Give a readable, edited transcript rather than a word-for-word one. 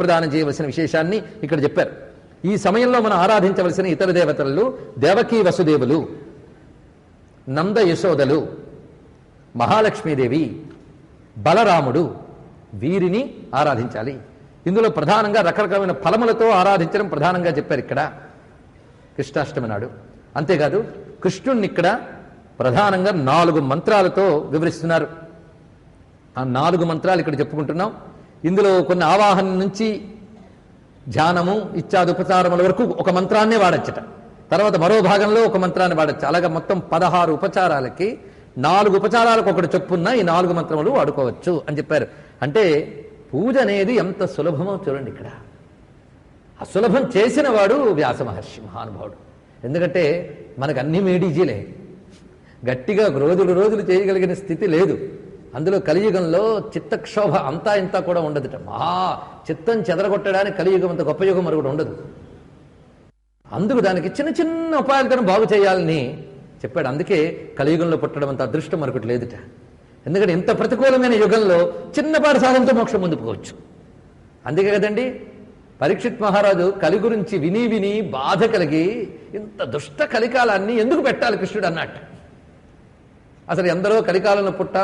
ప్రదానం చేయవలసిన విశేషాన్ని ఇక్కడ చెప్పారు. ఈ సమయంలో మనం ఆరాధించవలసిన ఇతర దేవతలు దేవకీ వసుదేవులు, నంద యశోదలు, మహాలక్ష్మీదేవి, బలరాముడు, వీరిని ఆరాధించాలి. ఇందులో ప్రధానంగా రకరకాలైన ఫలములతో ఆరాధించడం ప్రధానంగా చెప్పారు ఇక్కడ కృష్ణాష్టమి నాడు. అంతేకాదు కృష్ణుణ్ణి ఇక్కడ ప్రధానంగా 4 మంత్రాలతో వివరిస్తున్నారు. ఆ 4 మంత్రాలు ఇక్కడ చెప్పుకుంటున్నాం. ఇందులో కొన్ని ఆవాహన నుంచి ధ్యానము ఇత్యాది ఉపచారముల వరకు ఒక మంత్రాన్నే వాడచ్చట. తర్వాత మరో భాగంలో ఒక మంత్రాన్ని వాడచ్చు. అలాగే మొత్తం 16 ఉపచారాలకి 4 ఉపచారాలకు ఒకటి చొప్పున్న ఈ 4 మంత్రములు వాడుకోవచ్చు అని చెప్పారు. అంటే పూజ అనేది ఎంత సులభమో చూడండి. ఇక్కడ అసులభం చేసిన వాడు వ్యాస మహర్షి మహానుభావుడు. ఎందుకంటే మనకు అన్ని మేడీజీలే, గట్టిగా రోజులు చేయగలిగిన స్థితి లేదు. అందులో కలియుగంలో చిత్తక్షోభ అంతా ఇంత కూడా ఉండదుట. మహా చిత్తం చెదరగొట్టడానికి కలియుగం అంత గొప్ప యుగం మరొకటి ఉండదు. అందుకు దానికి చిన్న చిన్న ఉపాయాలతో బాగు చేయాలని చెప్పాడు. అందుకే కలియుగంలో పుట్టడం అంత అదృష్టం మరొకటి లేదుట. ఎందుకంటే ఇంత ప్రతికూలమైన యుగంలో చిన్నపాటి సాధనతో మోక్షం ముందుకోవచ్చు. అందుకే కదండి పరీక్షిత్ మహారాజు కలి గురించి విని బాధ కలిగి ఇంత దుష్ట కలికాలాన్ని ఎందుకు పెట్టాలి కృష్ణుడు అన్నట్టు. అసలు ఎందరో కలికాలంలో పుట్టాలి